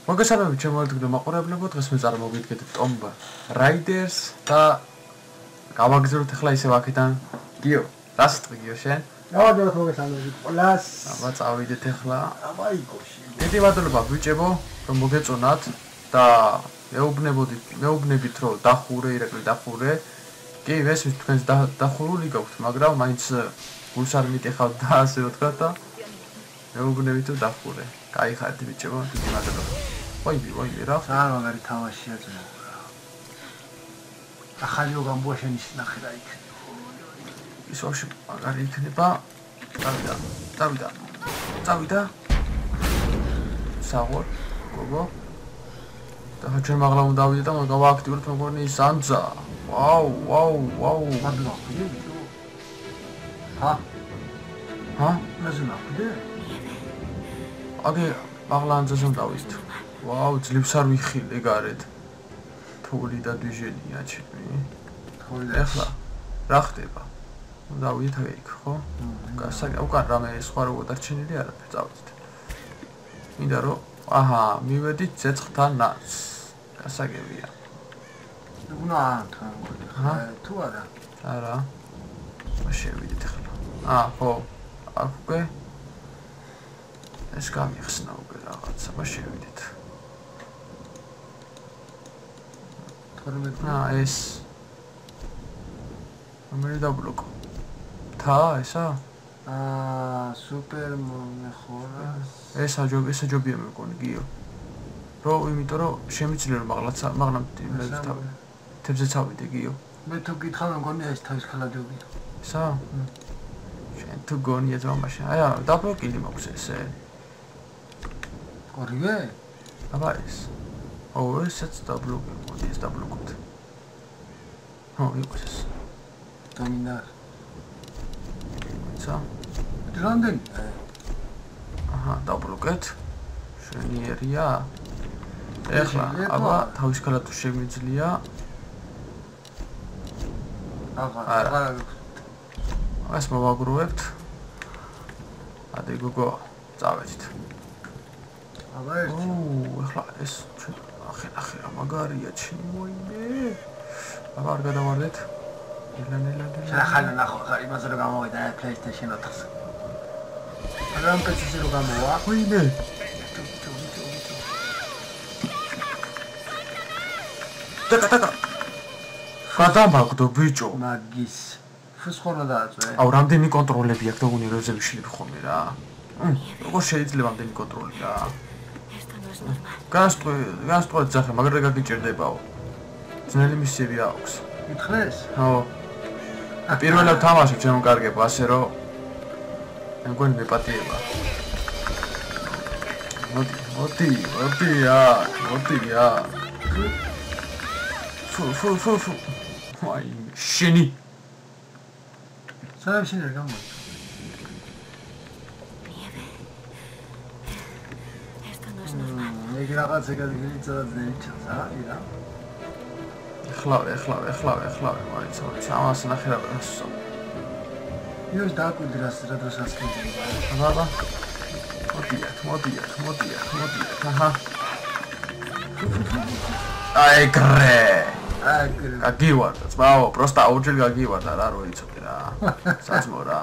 მოგესალმებით ჩემოერთგდო მაყურებლებო, დღეს მე წარმოგიდგეთ Tomb Raiders და გავაგზავნოთ ახლა ისევ აქედან გიო, რას თქვი გიო შენ? დავაგზავნოთ მოგესალმებით ყველას. აბა წავიდეთ ახლა. აბა იგოში. დიდი მადლობა ბიჭებო, რომ მოგეწონათ და მეუბნებით რომ დახურე, ირაკლი დახურე. კი, მესმის თქვენს დახურული გაქვთ, მაგრამ მაინც გულს არ მიტეხავთ და ასე რომ თქვა და მეუბნებით რომ დახურე. გაიხარეთ ბიჭებო, დიდი მადლობა. ვაი რა ძალიან მაგარი თამაშია ძმა. ახალიო გამბოშენის ნახე რა იქ. ის ვაფშე მაგარი იქნება. წავიდა. საღოლ, გოგო. და ჩვენ მაღლა უნდა დავიდე და გავააქტიუროთ მოგონი ის ანძა. ვაუ. მადლობა ხიდე ბიჭო. ჰა? მეზუნა ხიდე? აგე მაღლა ანძაზე უნდა დავიდეთ. ვაუ, ძლივს არ ვიხილე გარეთ. თოვლი და დვიჟენია ჩემი. ეხლა რა ხდება? დავიდეთ აქ, ხო? უკან რამე სხვა როგორ დარჩენილი არაფერი, წავიდეთ. მინდა რომ მივედით ცეცხლთანაც. გასაგებია. უნდა თან. თუ არა? არა. შევიდეთ ახლა. ხო. აქ უკვე ეს გამიხსნა უკვე რაღაცა, შევიდეთ. ეს ამერი დაბლოკო. ესა? სუპერ მომეხორა. ესა ჯობია მეკონი გიო. იმიტომ რომ შემიძლია რომ მაღლა თებზე წავიდე გიო. მე თუ გითხარ მგონია ეს თავის ხალაჯობია. ესა? შენ თუ გონია ძმაში. დაბლოკილი მაქვს ესე. ორივე? აბა ეს. ესაც დაბლოკი მოდი ეს დაბლოკოთ. იყოს ეს. დამინარ. ცა? რამდენი? დაბლოკეთ. შენიერია. ეხლა აბა თავის ქალა თუ შემიძლია. არა. ეს მოვაგროვებთ. ადი გოგო, წავედით. აბა ეს. ეხლა ეს ახე რა მაგარია ჩემოიმე. აბა არ გადავარდეთ. ნელა. ხალა ნახო, იმას რომ გამოვიდა PlayStation 4-ს. მაგრამ PC-ზე რომ გამოვა. ვინმე? ტაკ. გადამაგდო ბიჭო. მაგის. ფსხონა დააწვე. რამდენი კონტროლები აქვს და უნივერსები შლები ხოლმე რა. როგორ შეიძლება რამდენი კონტროლი რა? გასწორე ძახე, მაგრამ გაგიჭირდებაო. ძნელი მისიები აქვს. ითხრეს? ხო. პირველად თამაშობ ჩემო კარგებო, ასე რომ მეგონი მეპატიება. მოდია. ფუ. ვაი, შენი. საერთოდ გამოდი. ეგ რაღაცა გადაგიცა ძნელია, ირა. ეხლავე, მაინც ამას ნახე რა პრესო. იოს დააკვირდი რა დროს ასკენდება. აბა. მოდია. აჰა. აიგრე. გაგივარდა, ძმაო, პროსტა აუჯილ გაგივარდა რა, რო იცოდი რა. საძმო რა.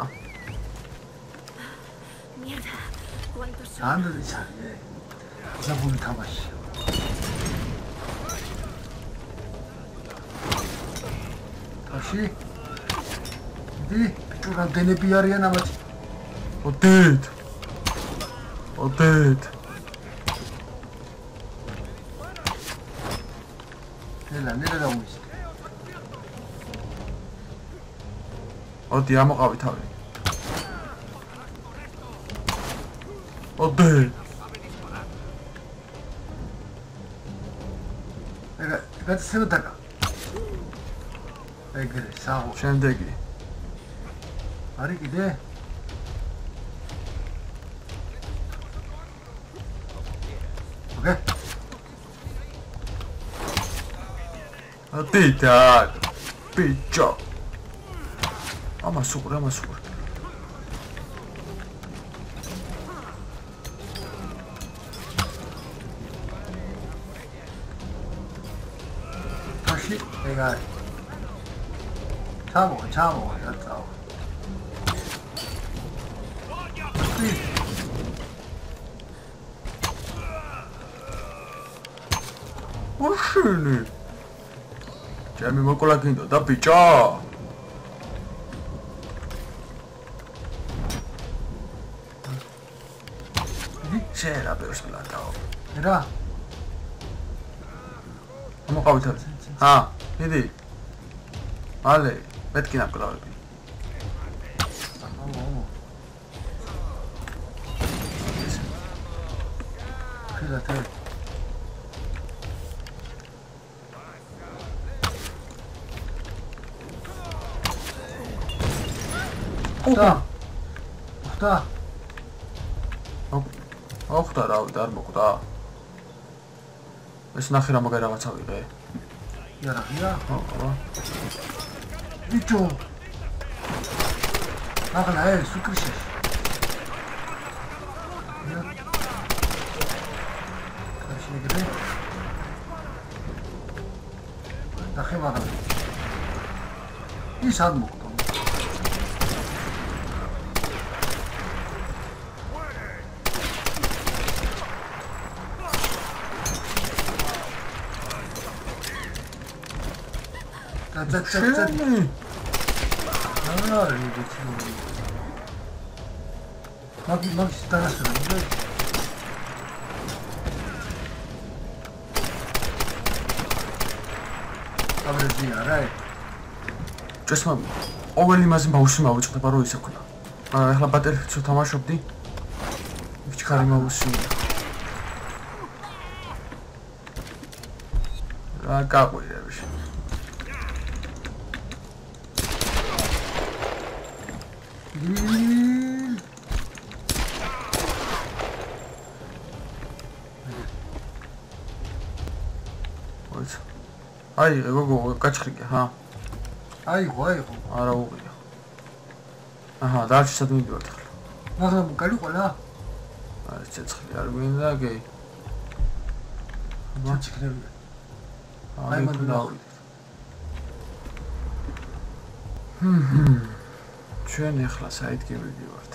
ანდრი ჩარე. ზაბული თამაში. აში? ბიჭურა დენები არიან ამათ. ოდეთ. ნელა დაუის. ოდი ამოყავი თავი. ოდეთ. გაცემოდა. ეგრე, საღო. შემდეგი. არის კიდე? ოკეი. Atita, bicho. ამას უყურე. 다시 내가 잡아 잡아. 오시니. 재미 먹고 라긴도 다 비자. 제라 베르슬라다. 내가 한번 가보자. 아, 이디. 알레, 뺏기 나쁘다. 그래 돼. 없다. ხვდა რა არ მოკვდა. ეს ნახე რა მაგარი რაღაცა ვიღე. იარა. აბა. ბიჭო. ახლა ეს უკრიში. კაშეგრე. ნახე მაგარი. ის არ მოკვდა. 쟤네. 아, 이거 지금 막 따랐었는데. 아버지 알아요. ჭესმა ყოველი მასი ბავშვი მოვიწყდება რო ისე ქნა. ახლა ბატელფილდს ვთამაშობდი. ვიჩქარი მოვუსი. რა გაყვირებს. აი, გოგო, გაჩხრიკე, ხა? აიღო. არა უღია. აჰა, დაჩისად მივიდივართ ახლა. მაგრამ გალიყოლა? აი, ცეცხლი არ გვინდა, გეი. ჩაჩქრები. აი, მოდავით. ჩვენ ახლა საითკი მივიდივართ.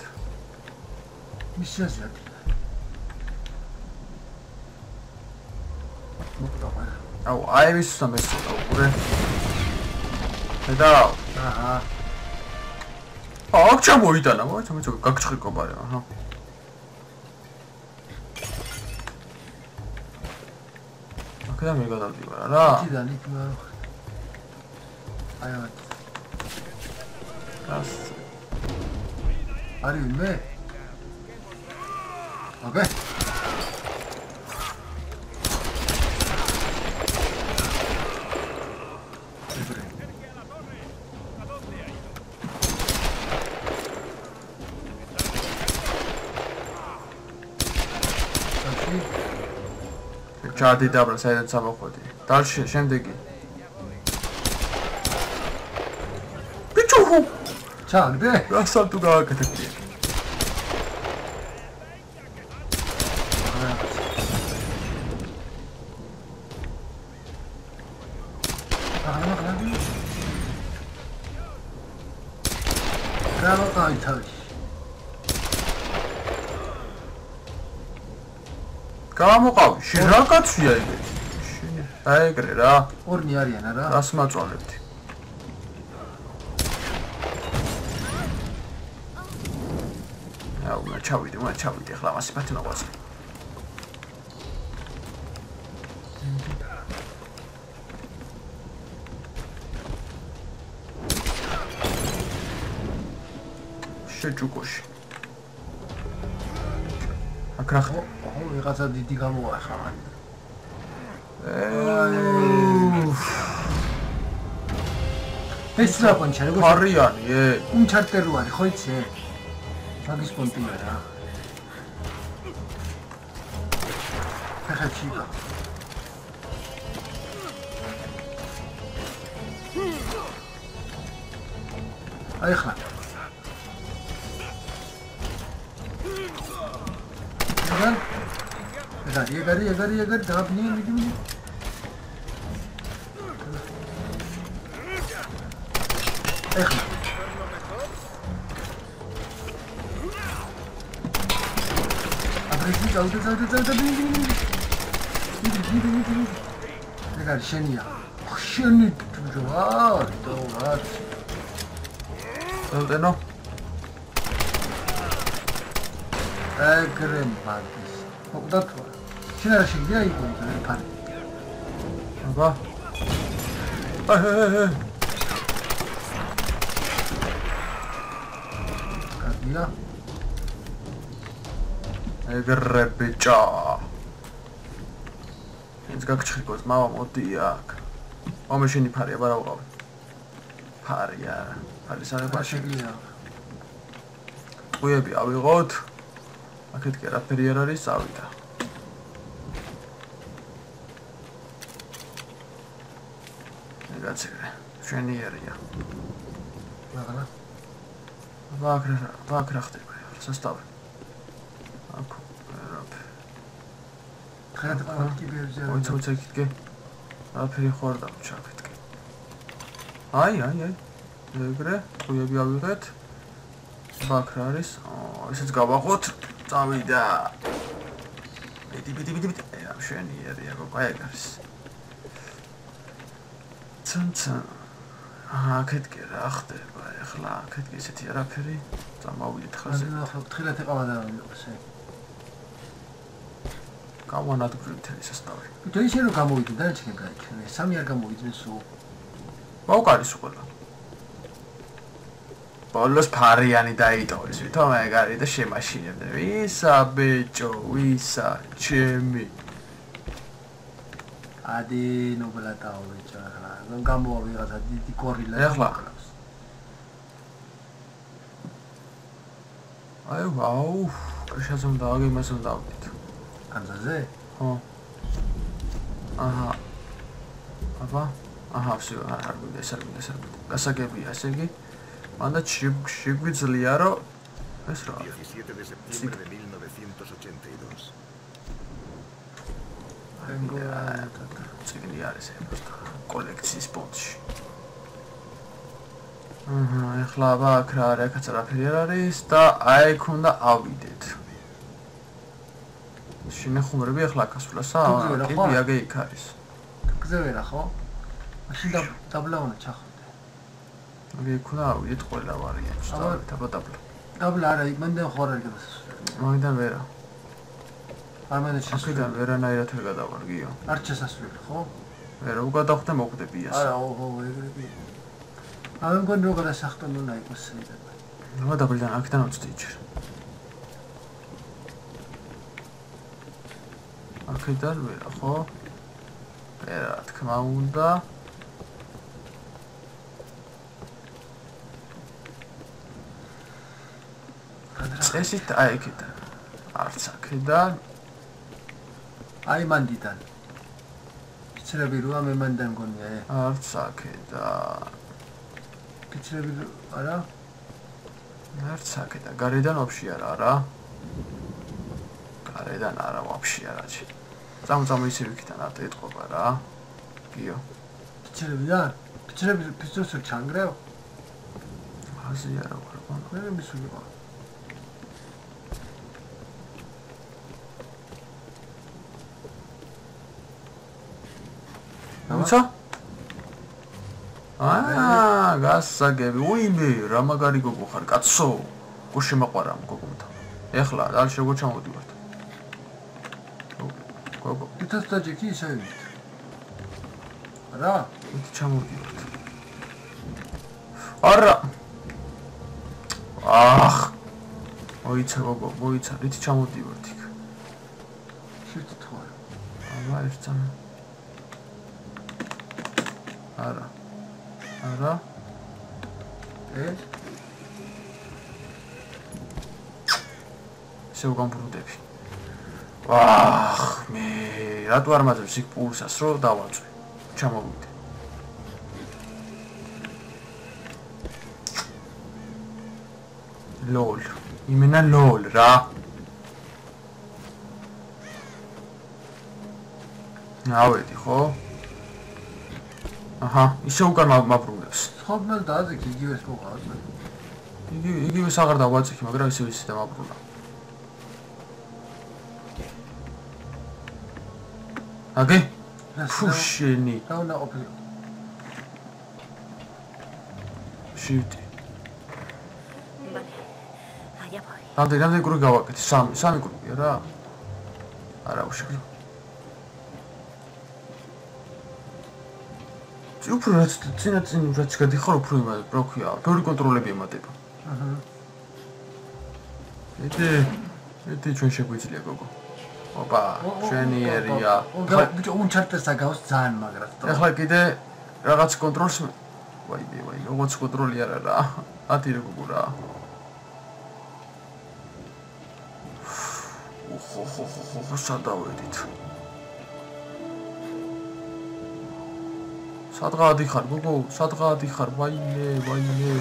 მისიაზე. აუ, აი ვისულა მესწოდა უყურე. და აჰა. აქ ჩამოიტანა, მოიწო გაგჭრიკობარე, აჰა. აქედან მე გადავდივარ რა. იქიდან იქ აი ამ რას არის მე? აბე ჩადი დაბრა საერთოდ სამოხვედი. დალში შემდეგი. ბიჭო! ჩაგდე? რასა თუ გააკეთე? რა თავი. გამოყავი, შენ რა კაცია ეგეთი? შენ აი ეგრე რა. ორნი არიან არა? რას მაწვალებდი? აუ, ჩავიდე, ახლა მას ფათი მოყვას. შეჭუკოში. აკრახო. ვიღაცა დიდი გამოახლა. ეს რა პონჩა როგორ არიანი უნჩარტერო არის ხო იცი? მაგის პონტია რა. ახლა ჩიკა. აი ხლა. ეგარი დააბნია მიდი. ეხლა. აბრეჯი დავდა მიდი. ეგარი შენია. შენი ჯوار, დავარ. ელტენო. ეგრე მაგის. მოკდათ. შენ არ შეგიძლია იყო ფარი. აბა. კადია. ეგრე ბიჭა. ეს გაგჩხიკოს მამა მოდი აქ. ომე შენი ფარია ბარა უყავი. ფარია. ფარის აღება შეგიძლია. ყუები ავიღოთ. აქეთ კი არაფერი არ არის, წავიდა. ეგაცერე, შენიერია. მაგრამ ვაკრა ხდება, სასტავი. აქ არაფერი. ხარდა კიბერზე. ოიცოიცე კიდე. არაფერი ხوار დავჭა კიდე. აი. ეგრე, ყუები ავიღეთ. ვაკრა არის. ესეც გავახოთ. წავიდა. მიდი. რა შენიერია, გოგო, ეგ არის. ცანცა. აქეთ კი რა ხდება, ეხლა აქეთ კი ესეთი არაფერი. წამოვიდეთ ხაზე. ახლა თხილად ეყავა და ესე. გავანადგურეთ ეს ასტავი. თუ ისე რომ გამოვიდნენ და ჩქენ გაიქნე. სამი არ გამოვიდნენ სულ. მოვყარის უყოლა. ბოლოს ფარიანი დაიტოვეს, ვითომ ეგ არის და შემაშინებდნენ. ვისა ბიჭო, ვისა, ჩემი. ადი ნობლატაო ბიჭო, ახლა. რომ გამოვიღაცა დიდი გორილა. ეხლა. აი, ვაუ, შეძომ დააგემასო დავდით. ანზაზე? ხო. აჰა. აბა, აჰა, всё, არ გვინდა, ეს არ გვინდა. გასაგებია ესე იგი. მანდა შეგვიძლია რომ ეს რა 17 de septiembre de 1982. წიგნი არის ეს კოლექციის ფონდში. ეხლა აქ რა რაკაც არაფერი არ არის და აი იქ უნდა ავიდეთ. შინახუმრები ახლა გასვლასა? კი, აგე იქ არის. გზევერა ხო? მაშინ დაბლაუნა ჩახო. აგე იქ უნდა ავიდეთ ყველა ვარიანტს. აბა დაბლა. დაბლა არა, იქ მანდ ხوار არ გადასასვლელი. მაგიდან ვერა. ამან აქედან ვერანაირად ვერ გადავარგიო. არ შესასვლელი ხო? ვერა უგადახდე მოკვდები იას. არა, ეგრები. ამ მგონი რომ გადასახტონ უნდა იყოს შეიძლება. აბა დაბლიდან აქედან უწდი იჯერ. აქედან ვერა ხო? ვერა თქმა უნდა. წესით აი აქედან. არც აქედან. აი მანდიდან. ფიცრები როა მე მანდან მგონია. არც აქედან. ფიცრები არა? არც აქედან. გარედან ვაფშე არა. გარედან არა ვაფშე არა. წამწამ ისე ვიქიდან არ ეტყობა რა. გიო. ფიცრებიდან? ფიცრებს ჩანგრევ? აზი არა ვარ. მე მისული ვარ. ნუცა? გასაგები. უიმე, რა მაგარი გოგო ხარ, კაცო. გო შემაყვარა მგოგოთა. ეხლა არ შეგოჩამოდივართ. გოგო. ითაც დაჯექი ისევით. რა? ით ჩამოდივართ. არა. მოიცა გოგო, მოიცა, ით ჩამოდივართ იქ. შევით თუ არა. აბა ერთსა. არა. შევგამბრუნდები. მე რატო არ მაძლევს იქ პულსას რომ დავაწვი. ჩამოვიდე. LOL. იმენა LOL რა. ავედი ხო? აჰა, ისე უკან მაბრუნებს. ხომელ დააძიქი იგივეს მოყავს. იგივეს აღარ დავაწიქი, მაგრამ ისე ისე დამაბრუნა. აგე? ფუშენი. რა უნდა ყოფილიყო? შივტი. Allá voy. რამდენი კრუგი გავაკეთე? 3 კრუგია რა. არა უშექრო. უფრო რაც წინ რაც გადიხარ უფრო იმად რა ქვია, ბევრი კონტროლები ემატება. აჰა. ეთი ჩვენ შეგვიძლია გოგო. ოპა, ჩვენი ერია. ბიჭო უნჩარტესა გავს ძალიან მაგრად. ეხლა კიდე რაღაც კონტროლს ვაი, როგორც კონტროლი არა რა. ათი რა გოგო რა. ხო, სადავედით. სადღადი ხარ გოგო, სადღადი ხარ, ვაიმე.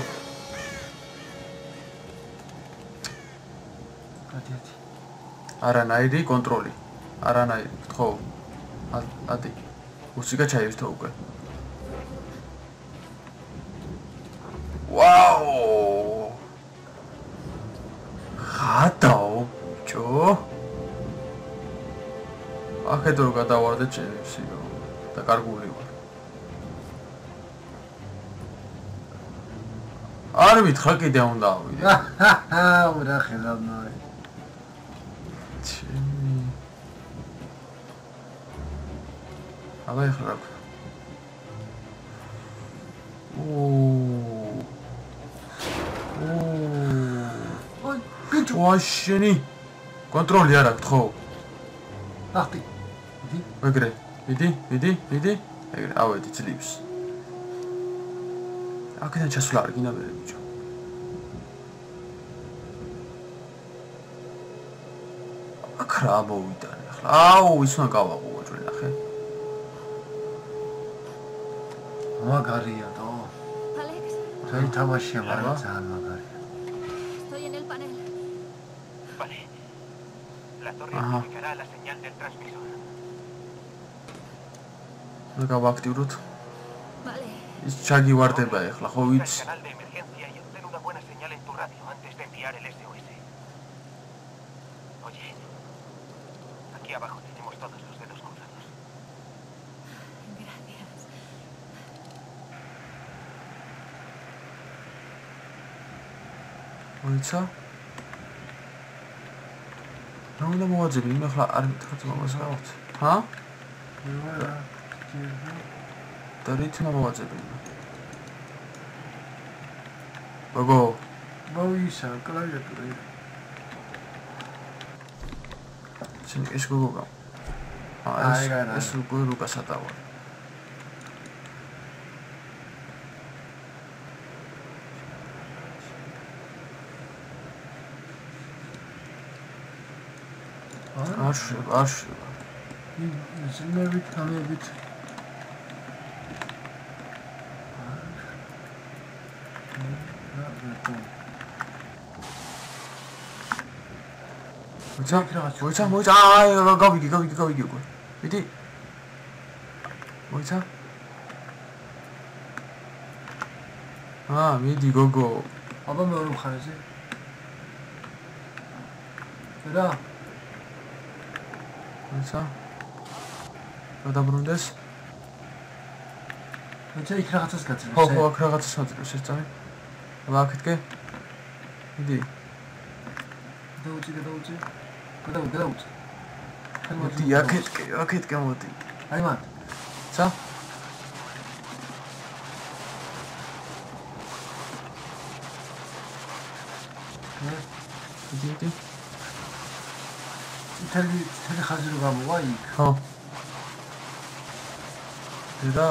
გადიეთი. არანაირი კონტროლი. არანაირი, ხო. ადი. მუსიკა ჩაირთო უკვე. ვაუ! ხატაო, ჯო. ახედო რომ გადავარდე ჩემსიო და კარგული ვარ. არ მითხრა კიდე უნდა ავიდე. ურა ხელოვნური. ჩემი. აბა ეხლა რა ქვია? ოი, ბიჭო, ვაშენი. კონტროლი არ აქვს ხო? ახტი. ეგრე. მიდი. ეგრე, ავედი ძლივს. აქედან ჩასვლა არ გინდა მე ბიჭო. აქ რა მოვიტანე ახლა? აუ, ის უნდა გავაყუო ჩვენ ნახე. მაგარია თო. Alex, ძაი თამაშია, მაგრამ ძალიან მაგარია. estoy en el panel. Vale. La torre Ajá. amplificará la señal del transmisor. უნდა გავაქტივროთ. Vale. ის ჩაგივარდება ახლა, ხო Usa el ვიცი? canal de emergencia y obtén una buena señal en tu radio antes de enviar el SOS. Oye, aquí abajo tenemos todos los dedos cruzados. Gracias. მოიცა? რა უნდა მოვაძები? იმ ახლა არ მითხრათ მომას გავხთ. ჰა? და რით უნდა მოვაძები? გოგო, მოისა, კლავიატურა. შენ ეს გოგო. აი, განა. ეს უკვე რუკასატავა. არშ. ზმებით, ამებით. მოიცა. აი, გავიგი უკვე. მიდი. მოიცა. მიდი გოგო. აბა მეორე მხარეზე. რა? მოიცა. გადაბრუნდეს. მოიცა იქ რაღაცას გაწევს. ხო, აქ რაღაცას აძლევს ეს წამი. აბა აქეთკე. მიდი. გადაუჭი. მოდი, აქეთკე მოდი. აი მან. ცა? მიდი. თელი ხაზი რო გამოვა იქ. ხო. და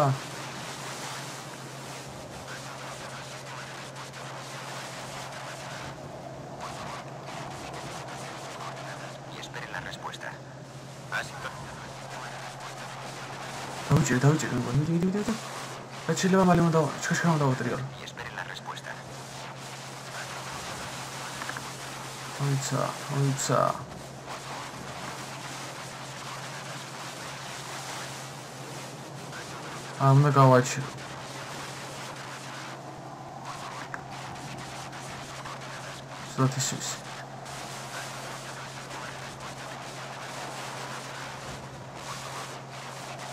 Y esperen la respuesta. Ha sintonizado. დაუჭირე. მიდი. რა შეიძლება მალე უნდა ჩქაშქა უნდა ვატრიალო. Y esperen la respuesta. ოიცა. უნდა გავაჩირო. სათისის.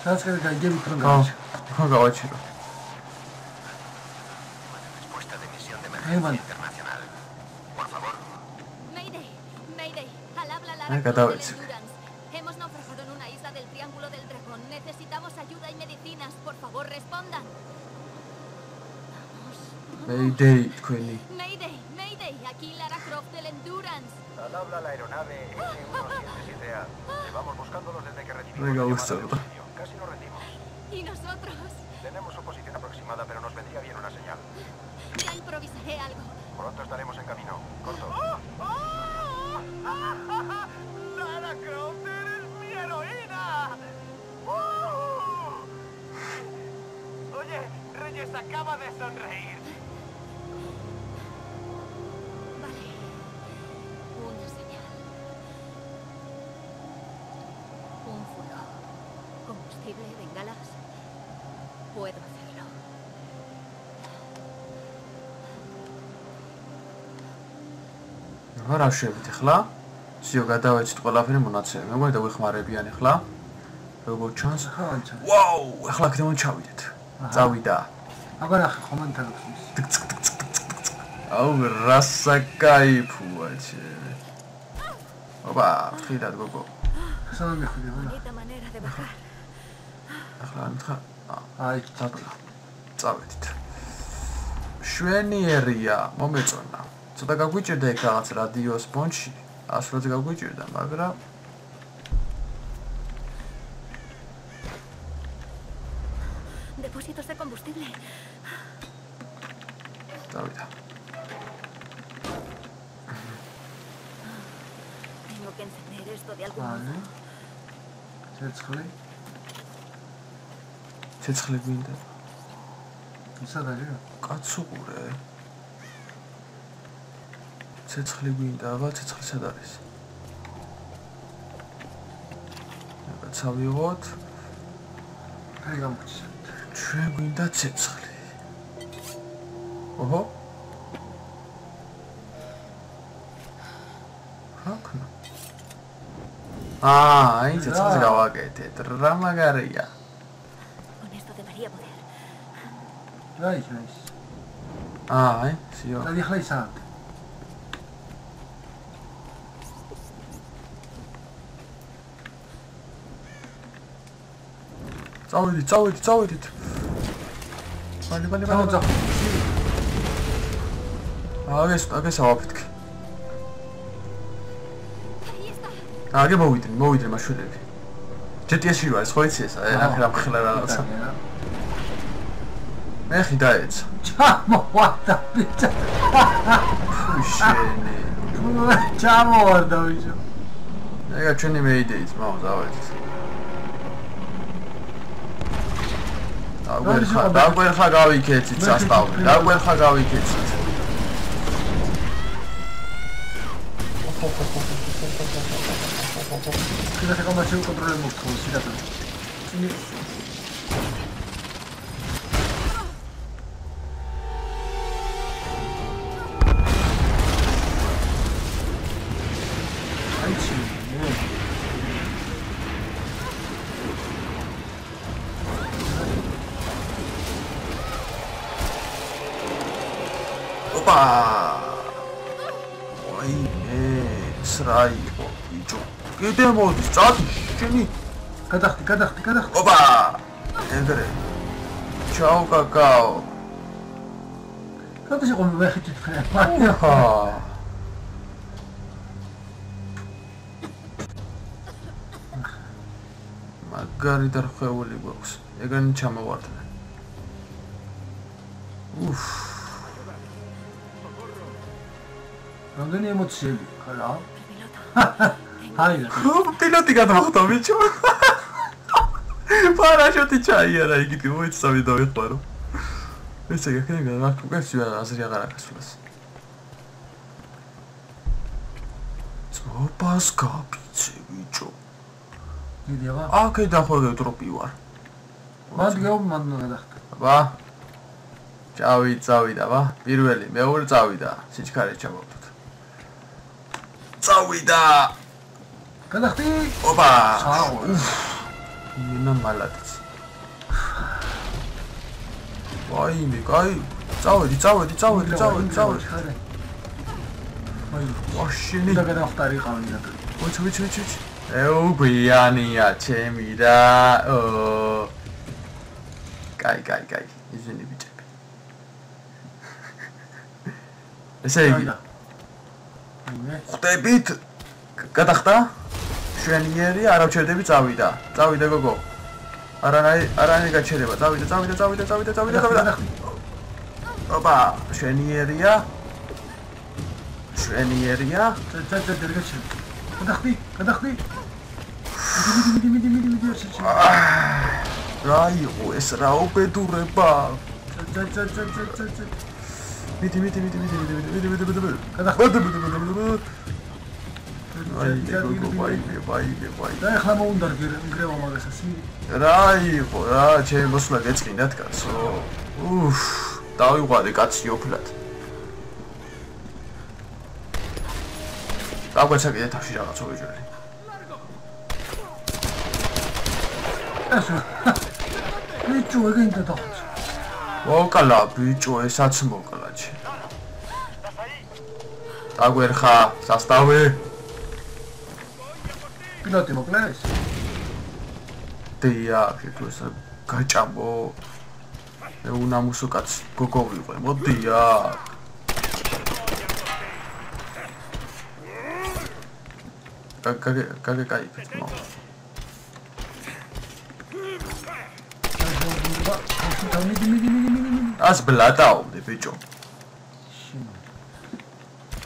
Saskia გაიგები თუ გავაჩირო. გავაჩირო. Respuesta de misión de emergencia internacional. Por favor. Mayday, Mayday. Al habla Lara Venga, Croft David. del Endurance. Hemos naufragado en una isla del Triángulo del Dragón. Necesitamos ayuda y medicinas. Por favor, respondan. Mayday, თქვენი. Mayday. Aquí Lara Croft del Endurance. Al habla la aeronave S-177A. Llevamos buscándolos desde que recibimos Venga, la llamada gusto. del auxilio. Casi nos rendimos. ¿Y nosotros? Tenemos su posición aproximada, pero nos vendría bien una señal. Ya improvisaré algo. Pronto estaremos en camino. Corto. ¡Lara Croft, eres mi heroína! Oye, Reyes acaba de sonreír. Vale. Una señal. Un furor. Combustible, bengalas. Puedo hacerlo. რა შევით ახლა? სიო გადავეცით ყველაფერი მონაცემი. მეგონი დავიხმარებიან ახლა. როგორ ჩანს? ვაუ, ახლა კიდევ ჩავიდეთ. წავიდა. აბა ნახე კომენტარებს ის. აუ, რასაკაიფოა ჩემი. ოპა, ხიდად გოგო. სანამ მიხვიდე რა. Bonita manera de bajar. ახლა მითხა. აი, წავედით. შვენიერია, მომეწონა. ცოტა გაგვიჭირდა ეგ რაღაც რადიოს პონჩი, 100-ზე გაგვიჭირდა, მაგრამ Depósitos de combustible. წავიდა. Tengo que encender esto de algún აი. modo. ცეცხლი გვინდა. ისად არის? კაცუყურე. ცეცხლი გვინდა, აბა ცეცხლი სად არის? აბა წავიღოთ. აი გამოგჩა. ჩვენ გვინდა ცეცხლი. ოჰო. ხაკნა. აი, ცეცხლს გავაკეთეთ. რა მაგარია. Con esto debería poder. აი. აი, სიო. და ახლა ისაა. წავედით. ბალი. ჩავძახ. აგეს ავაფეთქე. Ahí está. აგე მოვიდნენ მაშველები. GTA-ში ვარ, ხო იცი ეს? აი, რა მხლა რაღაცა. მე ხი დაეცა. ჩამოვარდა ბიჭა. შენი. ჩამოვარდა ბიჭა. ეგა ჩვენი მეიდეიც, დავედით. დაგვერხა გავიქეცით სასწაული. Kira se come un controllo molto considerato. ოპა! ой, რა იყო, ბიჭო. კიდე მოდის, წადი, შენი. გადახდი. ოპა! ეგრე. ჩაო, კაკაო. როდის იყო მე ხიჭით ხე? აჰა. მაგარი დარხვეული გვაქვს. ეგრენი ჩამოვარდნენ. უფ. რამდენი ემოციები ხარა? აი რა. პილოტი გადავხტო ბიჭო. პარაშუტი ჩაიარა იგი მოიცავი დავიხმარო. ესე გეკენა რა თქმა უნდა აზრი აღარ აქვს. ოპას გაფიცე ბიჭო. დიდი აბა. აქედან ხო ევროპი ვარ. მანდ გადახტა. აბა. წავიდა, აბა. პირველი, მეორე წავიდა. სიჩქარე ჩამოვთოთ. წავიდა. გადახტი. ოპა. საო. მინა მალადიც. ვაიმე, კაი. წავედი. აი, ვაშენი. და გადახტარი ყავი და. ვიჩ. ეუბიანია ჩემი რა. კაი. ისინი ბიჭები. ესე იგი. ხვდებით? გადახტა? შვენიერი არავჩერდები წავიდა. წავიდა გოგო. არანაირი გაჩერება. წავიდა. ოპა, შვენიერია. გადახტი. მიდი. რა იყო ეს რა უბედურება? მიდი. გადახტი. ვაი. და ახლა მოუნდა გრევა მაგასაც. რა იყო რა, ჩემი მოსვლა გეწყინათ კაცო. დავიყვარე კაცი ოფლად. დაგვეცაკიდე თავში რაღაცა ვიჯვარი. ბიჭო, ეგენ დადახტა. მოკლა ბიჭო, ესაც მოკლა ჩი. დაგვერხა სასტავი. პილოტი მოკლეს? დია, ეს გაჭამო. მე უნამუსო კაცი გოგო ვიყო, მოდია. კაიკეთ მო. მიდი. ას ბლატაო ბიჭო.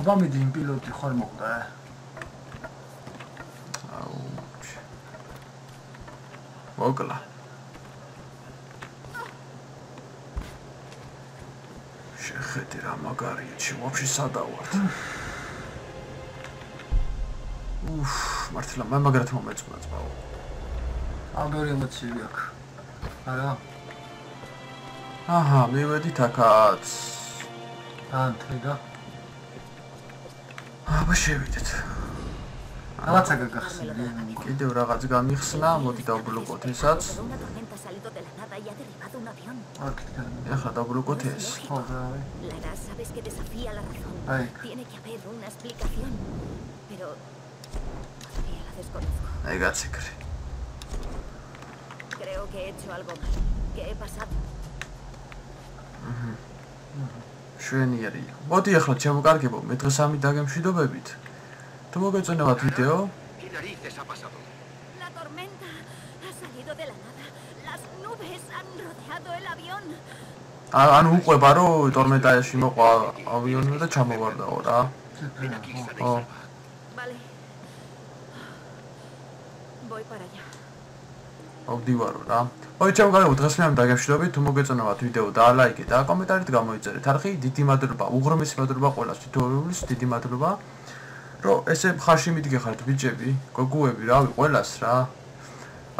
აბა მიდი იმ პილოტი ხარ მოკვდა. მოკლა. შეხედე რა მაგარია, ვაფშე სადავართ. მართლა მე მაგრად მომეწონა წავა. აგარი ემოციები აქვს. არა? აჰა, მივედით აქაც. ანტრიგა. აბა შევიდეთ. რაღაცა გაგახსნა. კიდევ რაღაც გამიხსნა, მოდი დავბლოკოთ ესაც. ეხლა დავბლოკოთ ეს. Lara, sabes que desafía la razón. Tiene que haber una explicación. Pero todavía la desconozco. აი გაცეკრე. Creo que he hecho algo mal. Que he pasado. შვენიერი. მოდი ახლა ჩამოვკარგებო მე დღეს ამი დაგემშვიდობებით. თუ მოგეწონებათ ვიდეო? La tormenta ha salido de la nada. Las nubes han rodeado el avión. ანუ უყვება რომ ტორმენტაში მოყვა ავიონი და ჩამოვარდაო რა. ო. Vale. Voy para allá. ავდივარო რა. ოი ჩამოვკარგებო დღეს მე ამი დაგემშვიდობებით. თუ მოგეწონებათ ვიდეო დაალაიქეთ და კომენტარით გამოიწერეთ. არხი დიდი მადლობა, უღრმესი მადლობა ყველას თითოეულის დიდი მადლობა. რომ ესე მხარში მიდგეხართ ბიჭები, გოგოები, რავი, ყველას რა.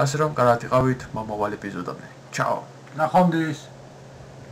ასე რომ კარგად იყავით მომავალ ეპიზოდამდე. ჩაო. ნახვამდის.